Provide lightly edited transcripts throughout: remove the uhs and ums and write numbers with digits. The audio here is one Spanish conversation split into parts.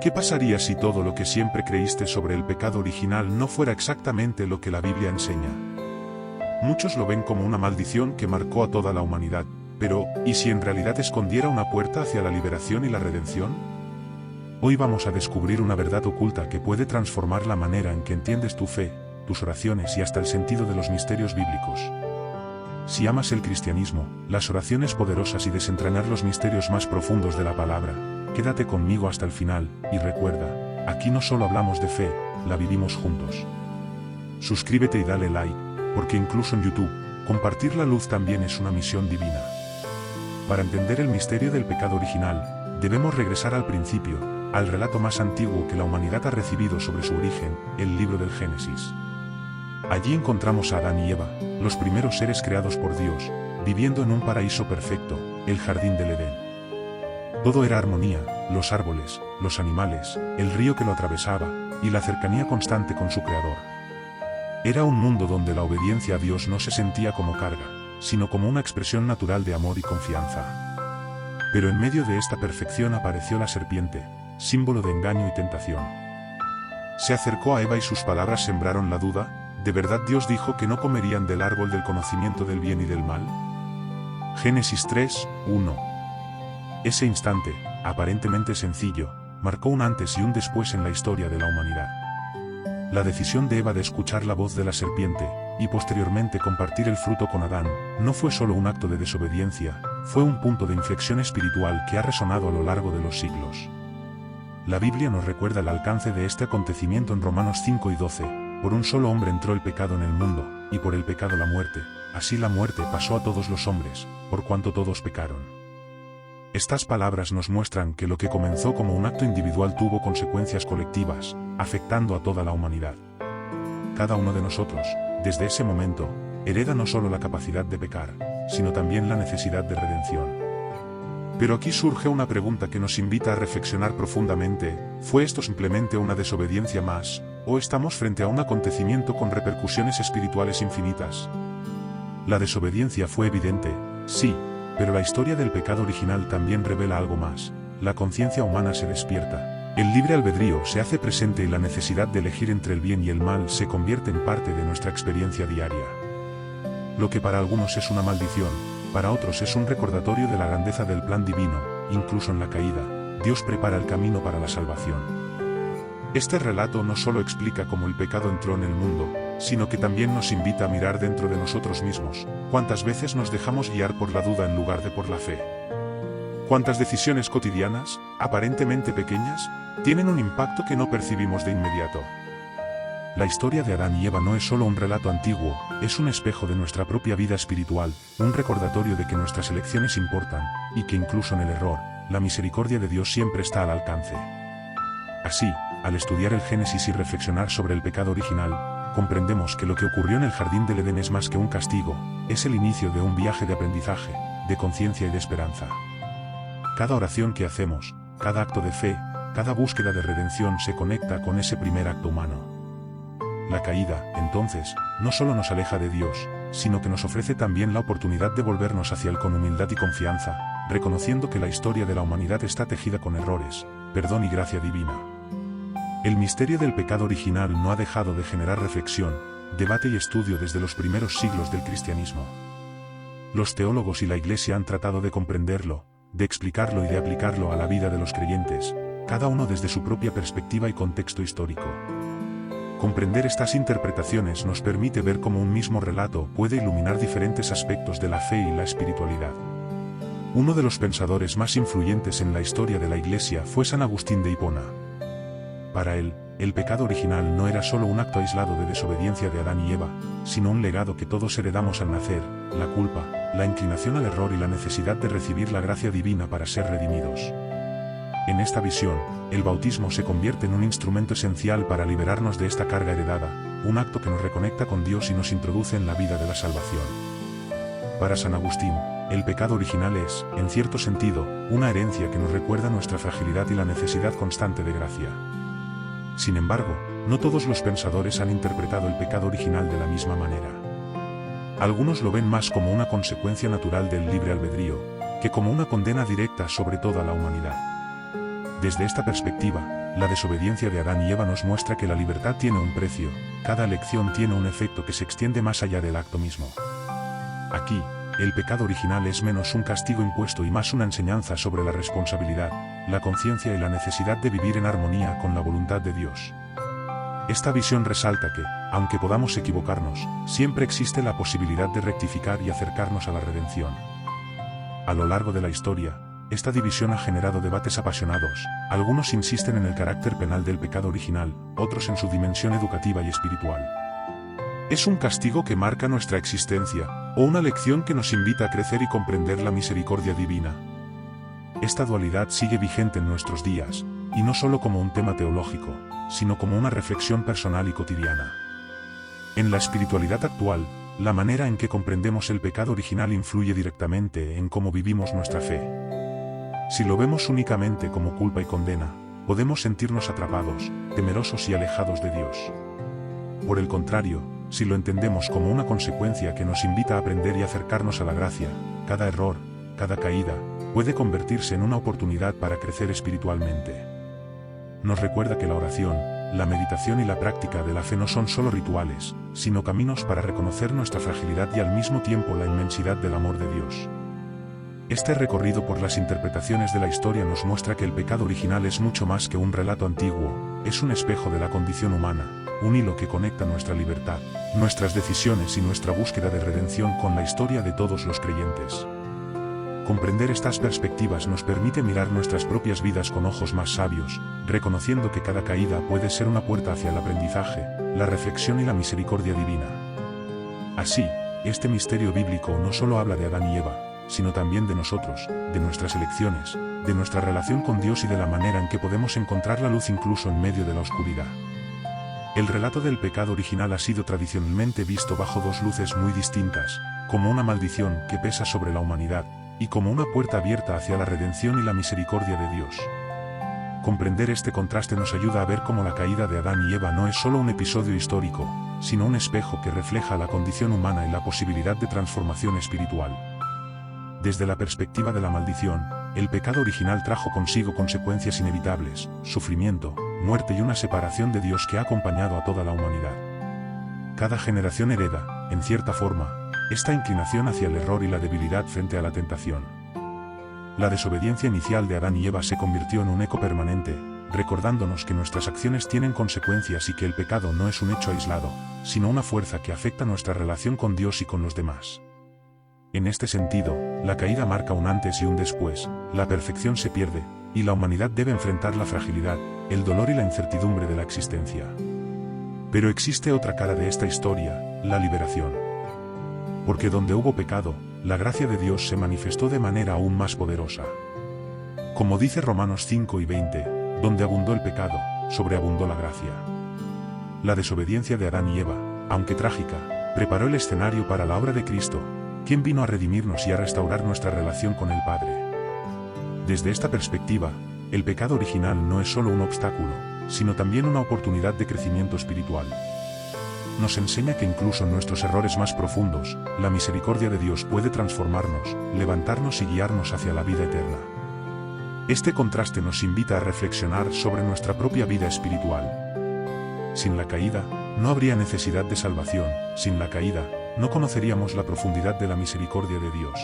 ¿Qué pasaría si todo lo que siempre creíste sobre el pecado original no fuera exactamente lo que la Biblia enseña? Muchos lo ven como una maldición que marcó a toda la humanidad, pero ¿y si en realidad escondiera una puerta hacia la liberación y la redención? Hoy vamos a descubrir una verdad oculta que puede transformar la manera en que entiendes tu fe, tus oraciones y hasta el sentido de los misterios bíblicos. Si amas el cristianismo, las oraciones poderosas y desentrañar los misterios más profundos de la palabra, quédate conmigo hasta el final, y recuerda, aquí no solo hablamos de fe, la vivimos juntos. Suscríbete y dale like, porque incluso en YouTube, compartir la luz también es una misión divina. Para entender el misterio del pecado original, debemos regresar al principio, al relato más antiguo que la humanidad ha recibido sobre su origen, el libro del Génesis. Allí encontramos a Adán y Eva, los primeros seres creados por Dios, viviendo en un paraíso perfecto, el jardín del Edén. Todo era armonía, los árboles, los animales, el río que lo atravesaba, y la cercanía constante con su Creador. Era un mundo donde la obediencia a Dios no se sentía como carga, sino como una expresión natural de amor y confianza. Pero en medio de esta perfección apareció la serpiente, símbolo de engaño y tentación. Se acercó a Eva y sus palabras sembraron la duda. ¿De verdad Dios dijo que no comerían del árbol del conocimiento del bien y del mal? Génesis 3:1. Ese instante, aparentemente sencillo, marcó un antes y un después en la historia de la humanidad. La decisión de Eva de escuchar la voz de la serpiente, y posteriormente compartir el fruto con Adán, no fue solo un acto de desobediencia, fue un punto de inflexión espiritual que ha resonado a lo largo de los siglos. La Biblia nos recuerda el alcance de este acontecimiento en Romanos 5:12. Por un solo hombre entró el pecado en el mundo, y por el pecado la muerte, así la muerte pasó a todos los hombres, por cuanto todos pecaron. Estas palabras nos muestran que lo que comenzó como un acto individual tuvo consecuencias colectivas, afectando a toda la humanidad. Cada uno de nosotros, desde ese momento, hereda no solo la capacidad de pecar, sino también la necesidad de redención. Pero aquí surge una pregunta que nos invita a reflexionar profundamente: ¿fue esto simplemente una desobediencia más, o estamos frente a un acontecimiento con repercusiones espirituales infinitas? La desobediencia fue evidente, sí, pero la historia del pecado original también revela algo más. La conciencia humana se despierta, el libre albedrío se hace presente y la necesidad de elegir entre el bien y el mal se convierte en parte de nuestra experiencia diaria. Lo que para algunos es una maldición, para otros es un recordatorio de la grandeza del plan divino. Incluso en la caída, Dios prepara el camino para la salvación. Este relato no solo explica cómo el pecado entró en el mundo, sino que también nos invita a mirar dentro de nosotros mismos. ¿Cuántas veces nos dejamos guiar por la duda en lugar de por la fe? ¿Cuántas decisiones cotidianas, aparentemente pequeñas, tienen un impacto que no percibimos de inmediato? La historia de Adán y Eva no es solo un relato antiguo, es un espejo de nuestra propia vida espiritual, un recordatorio de que nuestras elecciones importan, y que incluso en el error, la misericordia de Dios siempre está al alcance. Así, al estudiar el Génesis y reflexionar sobre el pecado original, comprendemos que lo que ocurrió en el jardín del Edén es más que un castigo, es el inicio de un viaje de aprendizaje, de conciencia y de esperanza. Cada oración que hacemos, cada acto de fe, cada búsqueda de redención se conecta con ese primer acto humano. La caída, entonces, no solo nos aleja de Dios, sino que nos ofrece también la oportunidad de volvernos hacia Él con humildad y confianza, reconociendo que la historia de la humanidad está tejida con errores, perdón y gracia divina. El misterio del pecado original no ha dejado de generar reflexión, debate y estudio desde los primeros siglos del cristianismo. Los teólogos y la Iglesia han tratado de comprenderlo, de explicarlo y de aplicarlo a la vida de los creyentes, cada uno desde su propia perspectiva y contexto histórico. Comprender estas interpretaciones nos permite ver cómo un mismo relato puede iluminar diferentes aspectos de la fe y la espiritualidad. Uno de los pensadores más influyentes en la historia de la Iglesia fue San Agustín de Hipona. Para él, el pecado original no era solo un acto aislado de desobediencia de Adán y Eva, sino un legado que todos heredamos al nacer: la culpa, la inclinación al error y la necesidad de recibir la gracia divina para ser redimidos. En esta visión, el bautismo se convierte en un instrumento esencial para liberarnos de esta carga heredada, un acto que nos reconecta con Dios y nos introduce en la vida de la salvación. Para San Agustín, el pecado original es, en cierto sentido, una herencia que nos recuerda nuestra fragilidad y la necesidad constante de gracia. Sin embargo, no todos los pensadores han interpretado el pecado original de la misma manera. Algunos lo ven más como una consecuencia natural del libre albedrío, que como una condena directa sobre toda la humanidad. Desde esta perspectiva, La desobediencia de Adán y Eva nos muestra que la libertad tiene un precio, cada elección tiene un efecto que se extiende más allá del acto mismo. Aquí, el pecado original es menos un castigo impuesto y más una enseñanza sobre la responsabilidad, la conciencia y la necesidad de vivir en armonía con la voluntad de Dios. Esta visión resalta que, aunque podamos equivocarnos, siempre existe la posibilidad de rectificar y acercarnos a la redención. A lo largo de la historia, esta división ha generado debates apasionados. Algunos insisten en el carácter penal del pecado original, otros en su dimensión educativa y espiritual. ¿Es un castigo que marca nuestra existencia, o una lección que nos invita a crecer y comprender la misericordia divina? Esta dualidad sigue vigente en nuestros días, y no solo como un tema teológico, sino como una reflexión personal y cotidiana. En la espiritualidad actual, la manera en que comprendemos el pecado original influye directamente en cómo vivimos nuestra fe. Si lo vemos únicamente como culpa y condena, podemos sentirnos atrapados, temerosos y alejados de Dios. Por el contrario, si lo entendemos como una consecuencia que nos invita a aprender y acercarnos a la gracia, cada error, cada caída, puede convertirse en una oportunidad para crecer espiritualmente. Nos recuerda que la oración, la meditación y la práctica de la fe no son solo rituales, sino caminos para reconocer nuestra fragilidad y al mismo tiempo la inmensidad del amor de Dios. Este recorrido por las interpretaciones de la historia nos muestra que el pecado original es mucho más que un relato antiguo, es un espejo de la condición humana, un hilo que conecta nuestra libertad, nuestras decisiones y nuestra búsqueda de redención con la historia de todos los creyentes. Comprender estas perspectivas nos permite mirar nuestras propias vidas con ojos más sabios, reconociendo que cada caída puede ser una puerta hacia el aprendizaje, la reflexión y la misericordia divina. Así, este misterio bíblico no solo habla de Adán y Eva, sino también de nosotros, de nuestras elecciones, de nuestra relación con Dios y de la manera en que podemos encontrar la luz incluso en medio de la oscuridad. El relato del pecado original ha sido tradicionalmente visto bajo dos luces muy distintas, como una maldición que pesa sobre la humanidad, y como una puerta abierta hacia la redención y la misericordia de Dios. Comprender este contraste nos ayuda a ver cómo la caída de Adán y Eva no es solo un episodio histórico, sino un espejo que refleja la condición humana y la posibilidad de transformación espiritual. Desde la perspectiva de la maldición, el pecado original trajo consigo consecuencias inevitables, sufrimiento, muerte y una separación de Dios que ha acompañado a toda la humanidad. Cada generación hereda, en cierta forma, esta inclinación hacia el error y la debilidad frente a la tentación. La desobediencia inicial de Adán y Eva se convirtió en un eco permanente, recordándonos que nuestras acciones tienen consecuencias y que el pecado no es un hecho aislado, sino una fuerza que afecta nuestra relación con Dios y con los demás. En este sentido, la caída marca un antes y un después, la perfección se pierde, y la humanidad debe enfrentar la fragilidad, el dolor y la incertidumbre de la existencia. Pero existe otra cara de esta historia, la liberación. Porque donde hubo pecado, la gracia de Dios se manifestó de manera aún más poderosa. Como dice Romanos 5 y 20, donde abundó el pecado, sobreabundó la gracia. La desobediencia de Adán y Eva, aunque trágica, preparó el escenario para la obra de Cristo, quien vino a redimirnos y a restaurar nuestra relación con el Padre. Desde esta perspectiva, el pecado original no es solo un obstáculo, sino también una oportunidad de crecimiento espiritual. Nos enseña que incluso en nuestros errores más profundos, la misericordia de Dios puede transformarnos, levantarnos y guiarnos hacia la vida eterna. Este contraste nos invita a reflexionar sobre nuestra propia vida espiritual. Sin la caída, no habría necesidad de salvación, sin la caída, no conoceríamos la profundidad de la misericordia de Dios.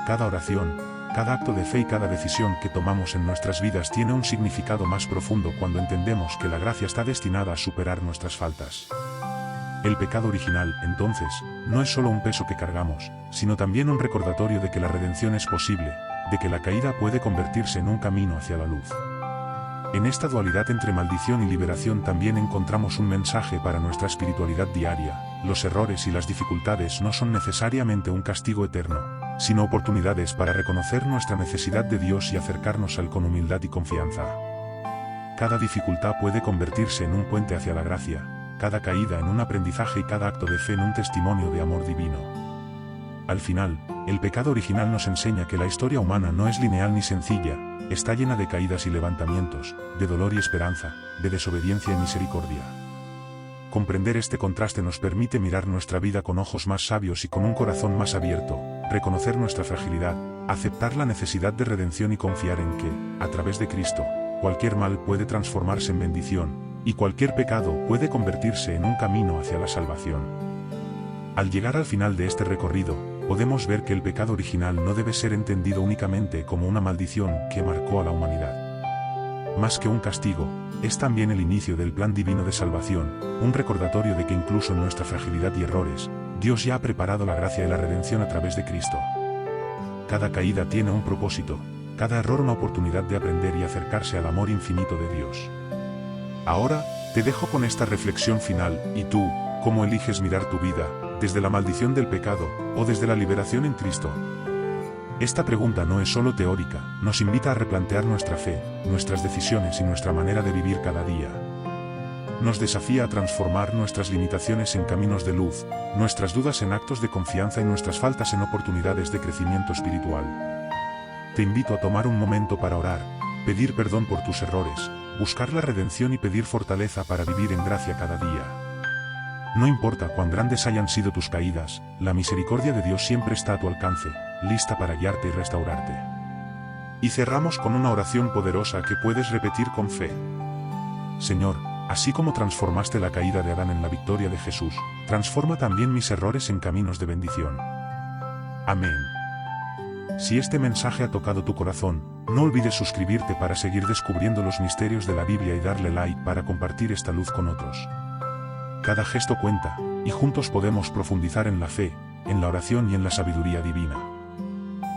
Cada oración, cada acto de fe y cada decisión que tomamos en nuestras vidas tiene un significado más profundo cuando entendemos que la gracia está destinada a superar nuestras faltas. El pecado original, entonces, no es solo un peso que cargamos, sino también un recordatorio de que la redención es posible, de que la caída puede convertirse en un camino hacia la luz. En esta dualidad entre maldición y liberación también encontramos un mensaje para nuestra espiritualidad diaria. Los errores y las dificultades no son necesariamente un castigo eterno, sino oportunidades para reconocer nuestra necesidad de Dios y acercarnos a Él con humildad y confianza. Cada dificultad puede convertirse en un puente hacia la gracia, cada caída en un aprendizaje y cada acto de fe en un testimonio de amor divino. Al final, el pecado original nos enseña que la historia humana no es lineal ni sencilla, está llena de caídas y levantamientos, de dolor y esperanza, de desobediencia y misericordia. Comprender este contraste nos permite mirar nuestra vida con ojos más sabios y con un corazón más abierto, reconocer nuestra fragilidad, aceptar la necesidad de redención y confiar en que, a través de Cristo, cualquier mal puede transformarse en bendición, y cualquier pecado puede convertirse en un camino hacia la salvación. Al llegar al final de este recorrido, podemos ver que el pecado original no debe ser entendido únicamente como una maldición que marcó a la humanidad. Más que un castigo, es también el inicio del plan divino de salvación, un recordatorio de que incluso en nuestra fragilidad y errores, Dios ya ha preparado la gracia y la redención a través de Cristo. Cada caída tiene un propósito, cada error una oportunidad de aprender y acercarse al amor infinito de Dios. Ahora, te dejo con esta reflexión final, ¿y tú, cómo eliges mirar tu vida, desde la maldición del pecado, o desde la liberación en Cristo? Esta pregunta no es solo teórica, nos invita a replantear nuestra fe, nuestras decisiones y nuestra manera de vivir cada día. Nos desafía a transformar nuestras limitaciones en caminos de luz, nuestras dudas en actos de confianza y nuestras faltas en oportunidades de crecimiento espiritual. Te invito a tomar un momento para orar, pedir perdón por tus errores, buscar la redención y pedir fortaleza para vivir en gracia cada día. No importa cuán grandes hayan sido tus caídas, la misericordia de Dios siempre está a tu alcance, lista para guiarte y restaurarte. Y cerramos con una oración poderosa que puedes repetir con fe. Señor, así como transformaste la caída de Adán en la victoria de Jesús, transforma también mis errores en caminos de bendición. Amén. Si este mensaje ha tocado tu corazón, no olvides suscribirte para seguir descubriendo los misterios de la Biblia y darle like para compartir esta luz con otros. Cada gesto cuenta, y juntos podemos profundizar en la fe, en la oración y en la sabiduría divina.